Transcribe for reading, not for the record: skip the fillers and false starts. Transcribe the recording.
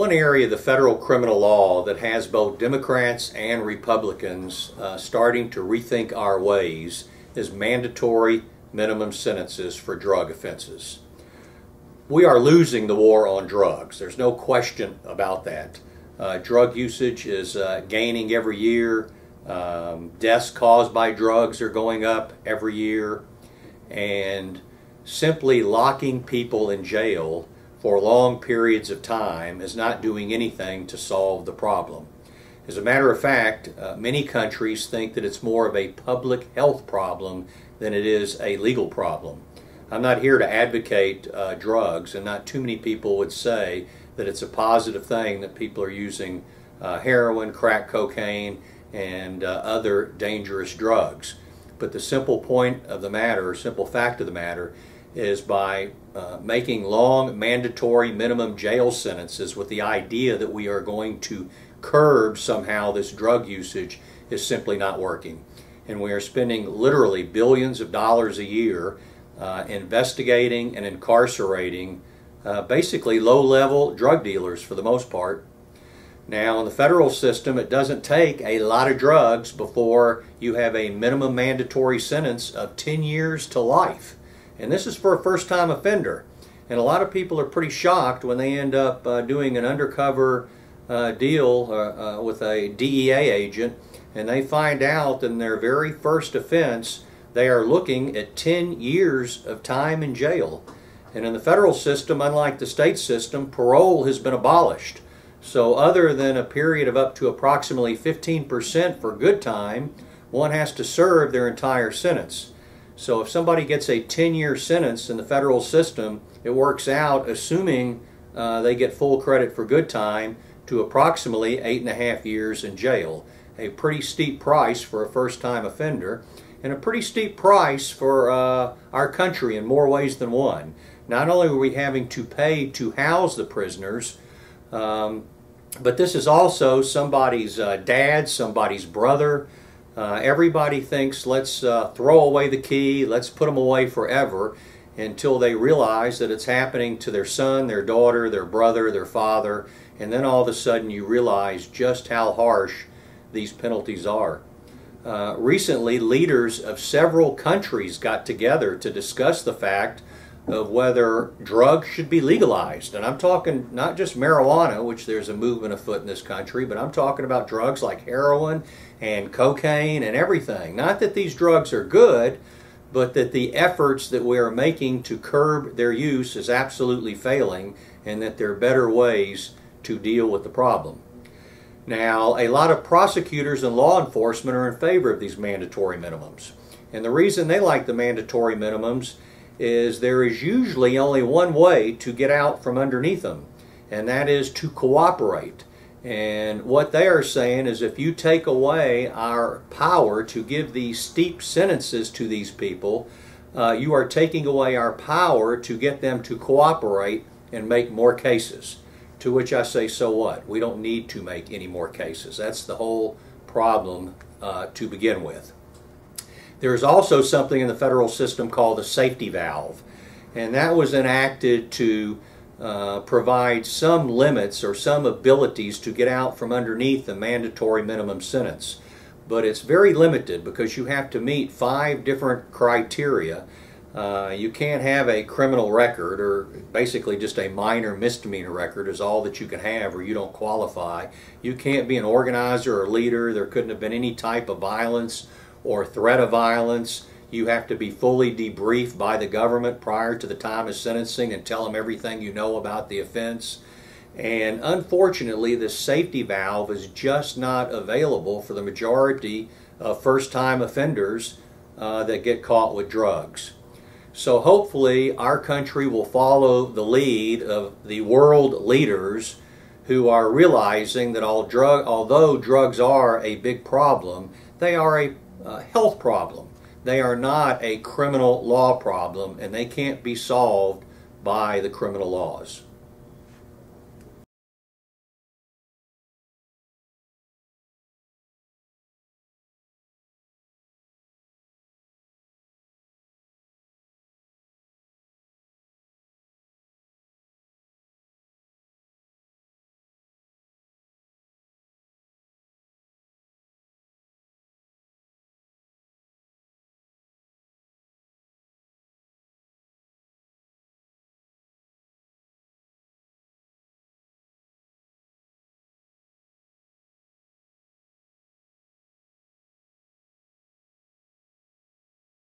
one area of the federal criminal law that has both Democrats and Republicans starting to rethink our ways is mandatory minimum sentences for drug offenses. We are losing the war on drugs. There's no question about that. Drug usage is gaining every year. Deaths caused by drugs are going up every year. And simply locking people in jail for long periods of time is not doing anything to solve the problem. As a matter of fact, many countries think that it's more of a public health problem than it is a legal problem. I'm not here to advocate drugs, and not too many people would say that it's a positive thing that people are using heroin, crack cocaine, and other dangerous drugs. But the simple point of the matter, simple fact of the matter, is by making long mandatory minimum jail sentences with the idea that we are going to curb somehow this drug usage is simply not working. And we are spending literally billions of dollars a year investigating and incarcerating basically low-level drug dealers for the most part. Now, in the federal system, it doesn't take a lot of drugs before you have a minimum mandatory sentence of 10 years to life. And this is for a first-time offender. And a lot of people are pretty shocked when they end up doing an undercover deal with a DEA agent, and they find out in their very first offense they are looking at 10 years of time in jail. And in the federal system, unlike the state system, parole has been abolished. So other than a period of up to approximately 15% for good time, one has to serve their entire sentence. So if somebody gets a 10-year sentence in the federal system, it works out, assuming they get full credit for good time, to approximately 8.5 years in jail. A pretty steep price for a first-time offender, and a pretty steep price for our country in more ways than one. Not only are we having to pay to house the prisoners, but this is also somebody's dad, somebody's brother. Everybody thinks, let's throw away the key, let's put them away forever, until they realize that it's happening to their son, their daughter, their brother, their father, and then all of a sudden you realize just how harsh these penalties are. Recently, leaders of several countries got together to discuss the fact of whether drugs should be legalized. And I'm talking not just marijuana, which there's a movement afoot in this country, but I'm talking about drugs like heroin and cocaine and everything. Not that these drugs are good, but that the efforts that we are making to curb their use is absolutely failing, and that there are better ways to deal with the problem. Now, a lot of prosecutors and law enforcement are in favor of these mandatory minimums. And the reason they like the mandatory minimums is there is usually only one way to get out from underneath them, and that is to cooperate. And what they are saying is, if you take away our power to give these steep sentences to these people, you are taking away our power to get them to cooperate and make more cases. To which I say, so what? We don't need to make any more cases. That's the whole problem to begin with. There is also something in the federal system called the safety valve, and that was enacted to provide some limits or some abilities to get out from underneath the mandatory minimum sentence. But it's very limited because you have to meet 5 different criteria. You can't have a criminal record, or basically just a minor misdemeanor record is all that you can have, or you don't qualify. You can't be an organizer or leader. There couldn't have been any type of violence or threat of violence. You have to be fully debriefed by the government prior to the time of sentencing and tell them everything you know about the offense. And unfortunately, this safety valve is just not available for the majority of first-time offenders that get caught with drugs. So hopefully our country will follow the lead of the world leaders who are realizing that although drugs are a big problem, they are a health problem. They are not a criminal law problem, and they can't be solved by the criminal laws.